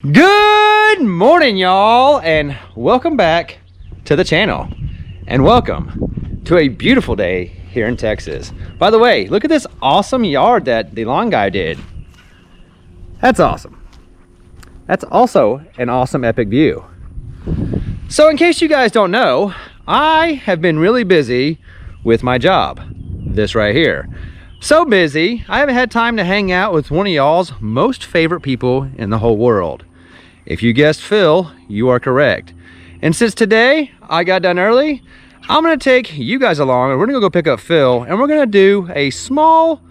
Good morning, y'all, and welcome back to the channel, and welcome to a beautiful day here in Texas. By the way, look at this awesome yard that the lawn guy did. That's awesome. That's also an awesome epic view. So in case you guys don't know, I have been really busy with my job, this right here. So busy, I haven't had time to hang out with one of y'all's most favorite people in the whole world. If you guessed Phil, you are correct. And since today I got done early, I'm gonna take you guys along and we're gonna go pick up Phil and we're gonna do a small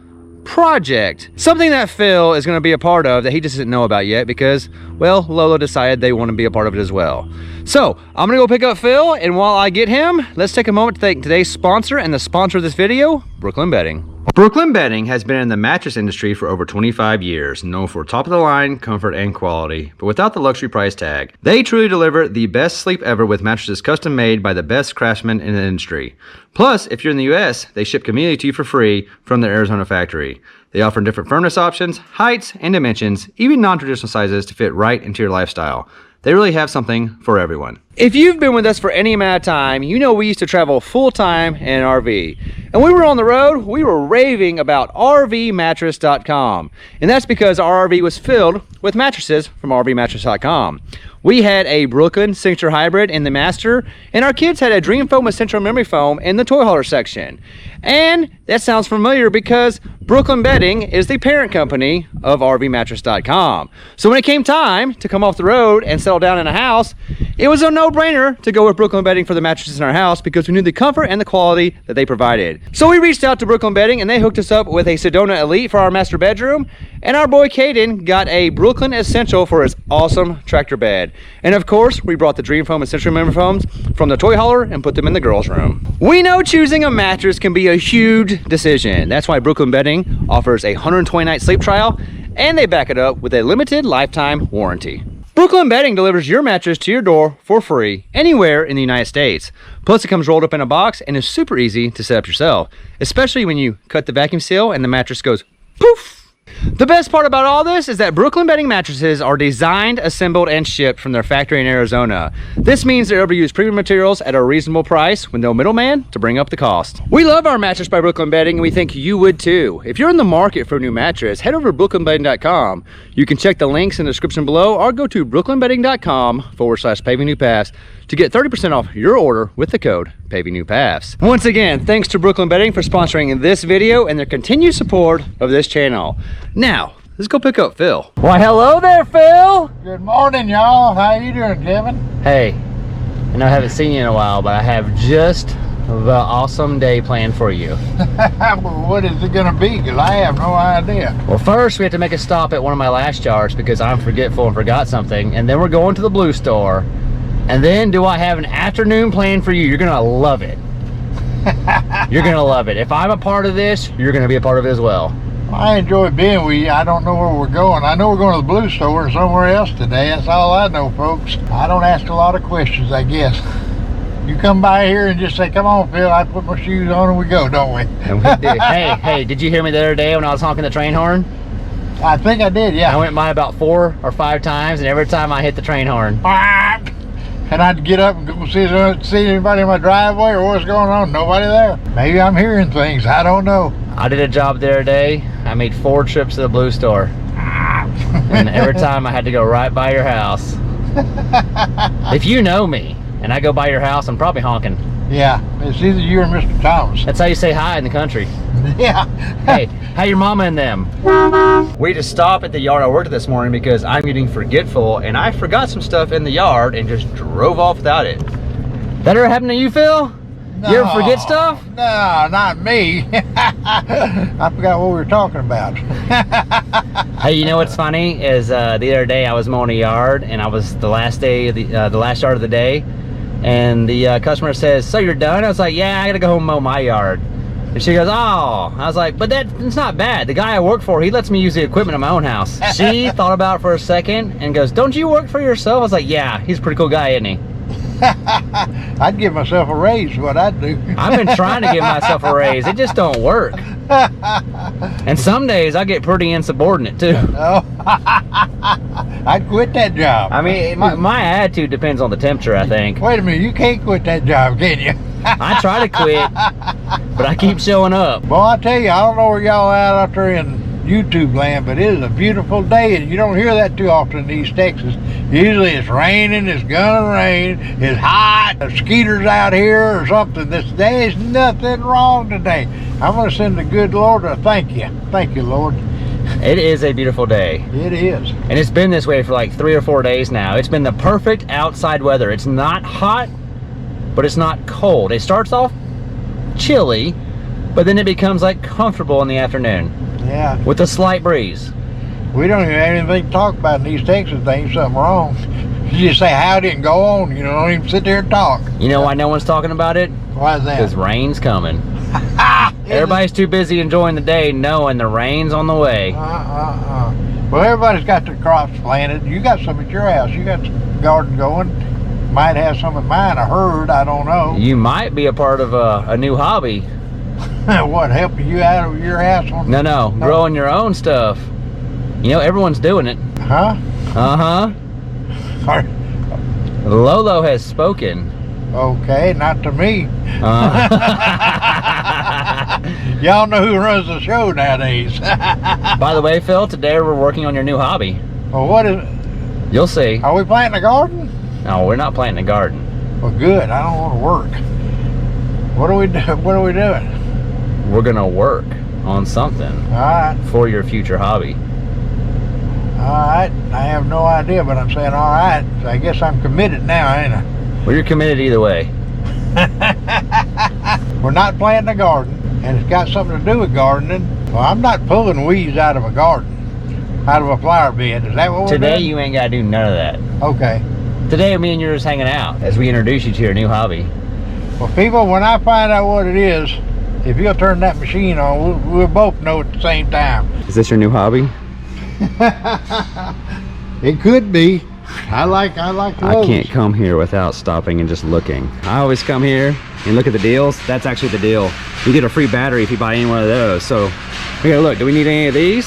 project. Something that Phil is gonna be a part of that he just didn't know about yet because, well, Lola decided they want to be a part of it as well. So I'm gonna go pick up Phil, and while I get him, let's take a moment to thank today's sponsor and the sponsor of this video, Brooklyn Bedding. Brooklyn Bedding has been in the mattress industry for over 25 years, known for top-of-the-line comfort and quality, but without the luxury price tag. They truly deliver the best sleep ever with mattresses custom-made by the best craftsmen in the industry. Plus, if you're in the US, they ship conveniently to you for free from their Arizona factory. They offer different firmness options, heights, and dimensions, even non-traditional sizes to fit right into your lifestyle. They really have something for everyone. If you've been with us for any amount of time, you know we used to travel full-time in an RV. And when we were on the road, we were raving about RVmattress.com. And that's because our RV was filled with mattresses from RVmattress.com. We had a Brooklyn Signature Hybrid in the master, and our kids had a Dream Foam Essential Memory Foam in the toy hauler section. And that sounds familiar because Brooklyn Bedding is the parent company of RVmattress.com. So when it came time to come off the road and settle down in a house, it was a no-brainer to go with Brooklyn Bedding for the mattresses in our house because we knew the comfort and the quality that they provided. So we reached out to Brooklyn Bedding and they hooked us up with a Sedona Elite for our master bedroom, and our boy Caden got a Brooklyn Essential for his awesome tractor bed. And of course, we brought the Dream Foam Essential Memory Foams from the toy hauler and put them in the girls' room. We know choosing a mattress can be a huge decision. That's why Brooklyn Bedding offers a 120-night sleep trial, and they back it up with a limited lifetime warranty. Brooklyn Bedding delivers your mattress to your door for free anywhere in the United States. Plus, it comes rolled up in a box and is super easy to set up yourself, especially when you cut the vacuum seal and the mattress goes poof. The best part about all this is that Brooklyn Bedding mattresses are designed, assembled, and shipped from their factory in Arizona. This means they're able to use premium materials at a reasonable price with no middleman to bring up the cost. We love our mattress by Brooklyn Bedding, and we think you would too. If you're in the market for a new mattress, head over to brooklynbedding.com. You can check the links in the description below or go to brooklynbedding.com/pavingnewpaths to get 30% off your order with the code PavingNewPaths. Once again, thanks to Brooklyn Bedding for sponsoring this video and their continued support of this channel. Now, let's go pick up Phil. Why, hello there, Phil. Good morning, y'all. How you doing, Kevin? Hey, I know I haven't seen you in a while, but I have just the awesome day planned for you. What is it gonna be? Because I have no idea. Well, first we have to make a stop at one of my last yards because I'm forgetful and forgot something, and then we're going to the blue store. And then do I have an afternoon plan for you? You're gonna love it. You're gonna love it. If I'm a part of this, you're gonna be a part of it as well. I enjoy being with you. I don't know where we're going. I know we're going to the blue store and somewhere else today. That's all I know, folks. I don't ask a lot of questions, I guess. You come by here and just say, come on, Phil, I put my shoes on and we go, don't we? And we did. Hey, did you hear me the other day when I was honking the train horn? I think I did, yeah. I went by about 4 or 5 times, and every time I hit the train horn. And I'd get up and go see anybody in my driveway or what's going on. Nobody there. Maybe I'm hearing things. I don't know. I did a job the other day. I made 4 trips to the blue store. And every time I had to go right by your house. If you know me and I go by your house, I'm probably honking. Yeah, it's either you or Mr. Thomas. That's how you say hi in the country. Yeah. Hey, how your mama and them? We just stopped at the yard I worked at this morning because I'm getting forgetful and I forgot some stuff in the yard and just drove off without it. That ever happened to you, Phil? No, you ever forget stuff? No, not me. I forgot what we were talking about. Hey, you know what's funny is the other day I was mowing a yard and I was the last day of the last yard of the day, and the customer says, "So you're done?" I was like, "Yeah, I gotta go home and mow my yard." And she goes, "Oh." I was like, "But it's not bad. The guy I work for, he lets me use the equipment in my own house." She thought about it for a second and goes, "Don't you work for yourself?" I was like, "Yeah, he's a pretty cool guy, isn't he?" I'd give myself a raise, is what I'd do. I've been trying to give myself a raise. It just don't work. And some days I get pretty insubordinate too. Oh, I'd quit that job. I mean, my attitude depends on the temperature, I think. Wait a minute, you can't quit that job, can you? I try to quit, but I keep showing up. Well, I tell you, I don't know where y'all at out there in YouTube land, but it is a beautiful day, and you don't hear that too often in East Texas. Usually it's raining, it's gonna rain, it's hot, the skeeters out here or something. There's nothing wrong today. I'm gonna send the good Lord a thank you. Thank you, Lord. It is a beautiful day. It is. And it's been this way for like 3 or 4 days now. It's been the perfect outside weather. It's not hot, but it's not cold. It starts off chilly, but then it becomes like comfortable in the afternoon. Yeah. With a slight breeze. We don't even have anything to talk about in East Texas. There ain't something wrong. You just say howdy and go on. You know, don't even sit there and talk. You know why no one's talking about it? Why is that? Because rain's coming. Everybody's too busy enjoying the day knowing the rain's on the way. Well, everybody's got their crops planted. You got some at your house. You got some garden going. Might have some at mine. I heard. I don't know. You might be a part of a new hobby. What, helping you out of your house? No, growing your own stuff. You know, everyone's doing it. Huh? Uh-huh. Lolo has spoken. Okay, not to me. Uh, Y'all know who runs the show nowadays. By the way, Phil, today we're working on your new hobby. Well, what is it? You'll see. Are we planting a garden? No, we're not planting a garden. Well, good. I don't want to work. What are we doing? We're gonna work on something. All right. For your future hobby. All right. I have no idea, but I'm saying all right. So I guess I'm committed now, ain't I? Well, you're committed either way. We're not planting a garden, and it's got something to do with gardening. Well, I'm not pulling weeds out of a garden, out of a flower bed. Is that what we're Today, doing? you ain't gotta do none of that. Okay. Today, me and you are just hanging out as we introduce you to your new hobby. Well, people, when I find out what it is, if you'll turn that machine on, we'll both know at the same time. Is this your new hobby? It could be. I like those. I can't come here without stopping and just looking. I always come here and look at the deals. That's actually the deal. You get a free battery if you buy any one of those. So here, look, do we need any of these?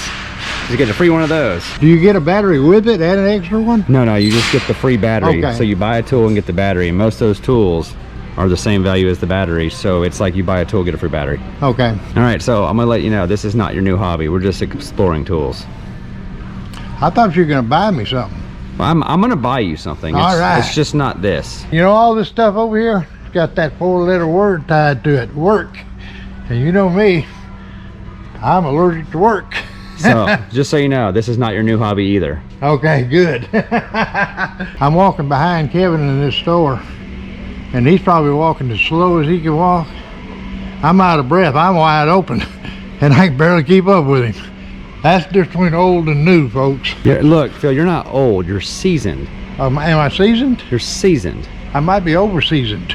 Just get a free one of those. Do you get a battery with it and an extra one? No, you just get the free battery. Okay. So you buy a tool and get the battery. And most of those tools are the same value as the battery. So it's like you buy a tool, get a free battery. Okay. All right, so I'm gonna let you know, this is not your new hobby. We're just exploring tools. I thought you were going to buy me something. I'm gonna buy you something. All right. It's just not this. You know, all this stuff over here, it's got that 4-letter word tied to it, work. And you know me, I'm allergic to work. So, just so you know, this is not your new hobby either. Okay, good. I'm walking behind Kevin in this store, and he's probably walking as slow as he can walk. I'm out of breath. I'm wide open, and I can barely keep up with him. That's the difference between old and new, folks. Yeah, look, Phil, you're not old. You're seasoned. Am I seasoned? You're seasoned. I might be over-seasoned.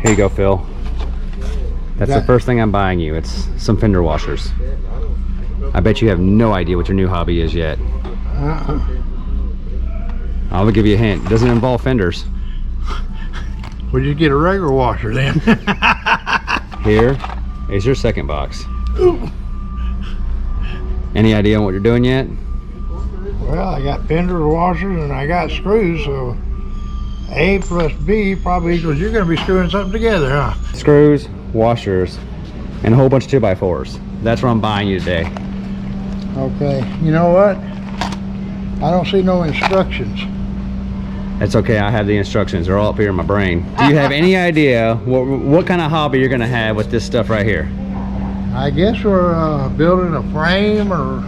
Here you go, Phil. That's the first thing I'm buying you. It's some fender washers. I bet you have no idea what your new hobby is yet. I'll give you a hint. It doesn't involve fenders. Would you get a regular washer then? Here is your second box. Ooh. Any idea on what you're doing yet? Well, I got fenders, washers, and I got screws, so A plus B probably equals you're going to be screwing something together, huh? Screws, washers, and a whole bunch of 2x4s. That's what I'm buying you today. Okay, you know what? I don't see no instructions. That's okay, I have the instructions. They're all up here in my brain. Do you have any idea what kind of hobby you're gonna have with this stuff right here? I guess we're building a frame or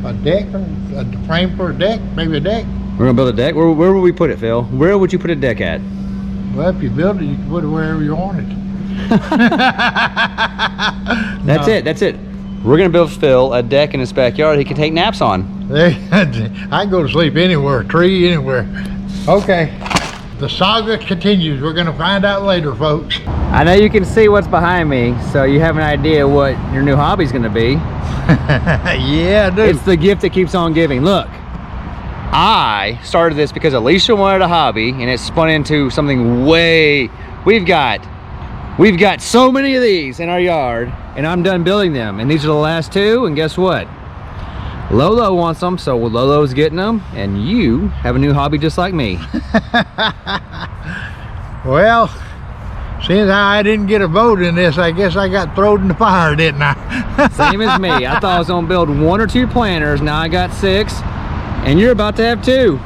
a deck, or a frame for a deck, maybe a deck. We're gonna build a deck? Where would we put it, Phil? Where would you put a deck at? Well, if you build it, you can put it wherever you want it. That's it. We're gonna build Phil a deck in his backyard he can take naps on. I can go to sleep anywhere, tree, anywhere. Okay, the saga continues. We're gonna find out later, folks. I know you can see what's behind me, so you have an idea what your new hobby's gonna be. Yeah, I do. It's the gift that keeps on giving. Look, I started this because Alicia wanted a hobby, and it spun into something way. We've got so many of these in our yard, and I'm done building them, and these are the last two. And guess what? Lolo wants them, so Lolo's getting them, and you have a new hobby just like me. Well, seeing how I didn't get a vote in this, I guess I got thrown in the fire, didn't I? Same as me. I thought I was gonna build 1 or 2 planters. Now I got 6, and you're about to have 2.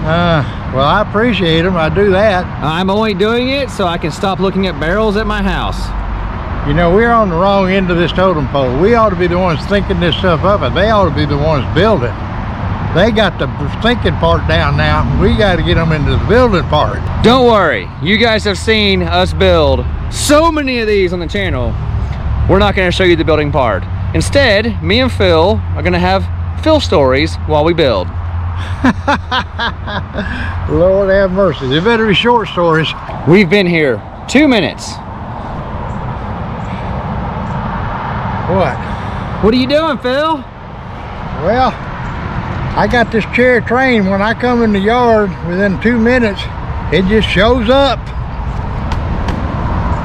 Well, I appreciate them. I do that. I'm only doing it so I can stop looking at barrels at my house. You know, we're on the wrong end of this totem pole. We ought to be the ones thinking this stuff up, and they ought to be the ones building. They got the thinking part down now. We got to get them into the building part. Don't worry. You guys have seen us build so many of these on the channel. We're not going to show you the building part. Instead, me and Phil are going to have Phil stories while we build. Lord have mercy. They better be short stories. We've been here 2 minutes. What? What are you doing, Phil? Well, I got this chair trained. When I come in the yard, within 2 minutes, it just shows up.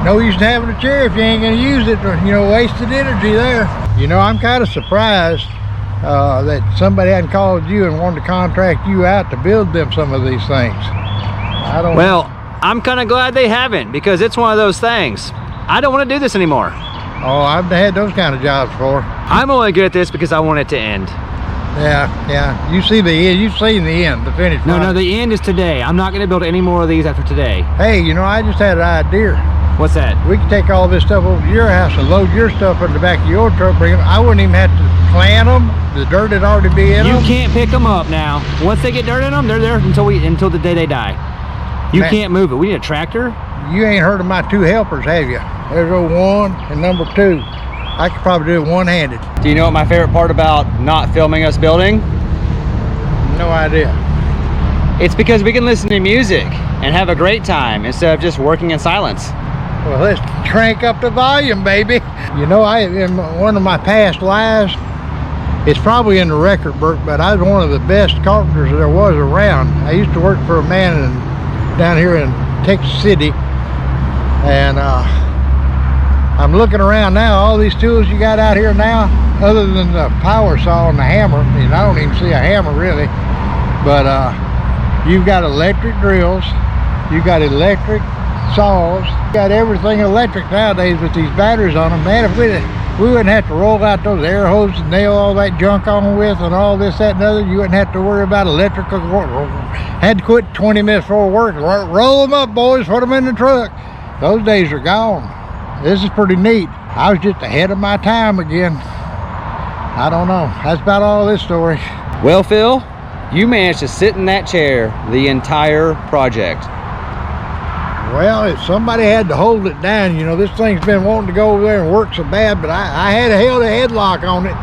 No use in having a chair if you ain't gonna use it, or, you know, wasted energy there. You know, I'm kind of surprised that somebody hadn't called you and wanted to contract you out to build them some of these things. I don't Well, I'm kind of glad they haven't, because it's one of those things. I don't want to do this anymore. Oh, I've had those kind of jobs before. I'm only good at this because I want it to end. Yeah. You see the end. You've seen the end, the finish. No, the end is today. I'm not going to build any more of these after today. Hey, you know, I just had an idea. What's that? We could take all this stuff over to your house and load your stuff in the back of your truck. Bring them. I wouldn't even have to plant them. The dirt would already be in them. You can't pick them up now. Once they get dirt in them, they're there until the day they die. You can't move it. We need a tractor. You ain't heard of my 2 helpers, have you? There's 1 and number 2. I could probably do it one-handed. Do you know what my favorite part about not filming us building? No idea. It's because we can listen to music and have a great time instead of just working in silence. Well, let's crank up the volume, baby. You know, in one of my past lives, it's probably in the record book, but I was one of the best carpenters there was around. I used to work for a man down here in Texas City, and I'm looking around now. All these tools you got out here now, other than the power saw and the hammer, and I don't even see a hammer really, but you've got electric drills, you got electric saws, you got everything electric nowadays with these batteries on them. Man, if we wouldn't have to roll out those air hoses and nail all that junk on with and all this, that, and other, you wouldn't have to worry about electrical. Had to quit 20 minutes before work. Roll them up, boys, put them in the truck. Those days are gone. This is pretty neat. I was just ahead of my time again. I don't know. That's about all this story. Well, Phil, you managed to sit in that chair the entire project. Well, if somebody had to hold it down, you know, this thing's been wanting to go over there and work so bad, but I had to hold a headlock on it.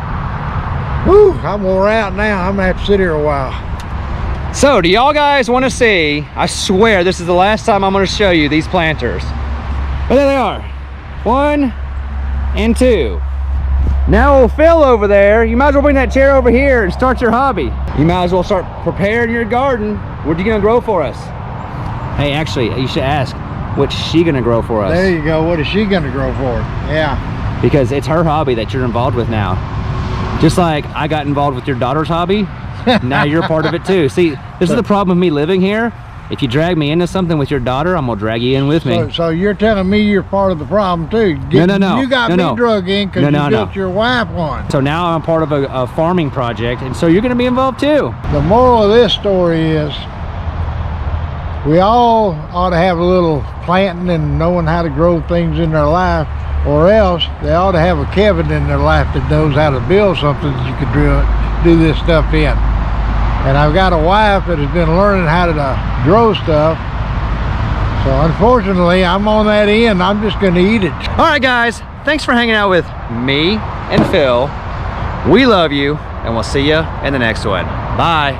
Whew, I'm wore out now. I'm gonna have to sit here a while. So, do y'all guys want to see? I swear this is the last time I'm going to show you these planters. But there they are. 1 and 2. Now, old Phil over there, you might as well bring that chair over here and start your hobby. You might as well start preparing your garden. What are you going to grow for us? Hey, actually, you should ask, what's she going to grow for us? There you go. What is she going to grow for? Yeah. Because it's her hobby that you're involved with now. Just like I got involved with your daughter's hobby, now you're part of it too. See, this is the problem with me living here. If you drag me into something with your daughter, I'm gonna drag you in with me. So you're telling me you're part of the problem too? No. You got me drug in because you built your wife one. So now I'm part of a farming project, and so you're gonna be involved too. The moral of this story is we all ought to have a little planting and knowing how to grow things in their life, or else they ought to have a Kevin in their life that knows how to build something that you could do this stuff in. And I've got a wife that has been learning how to grow stuff. So unfortunately, I'm on that end. I'm just going to eat it. All right, guys. Thanks for hanging out with me and Phil. We love you, and we'll see you in the next one. Bye.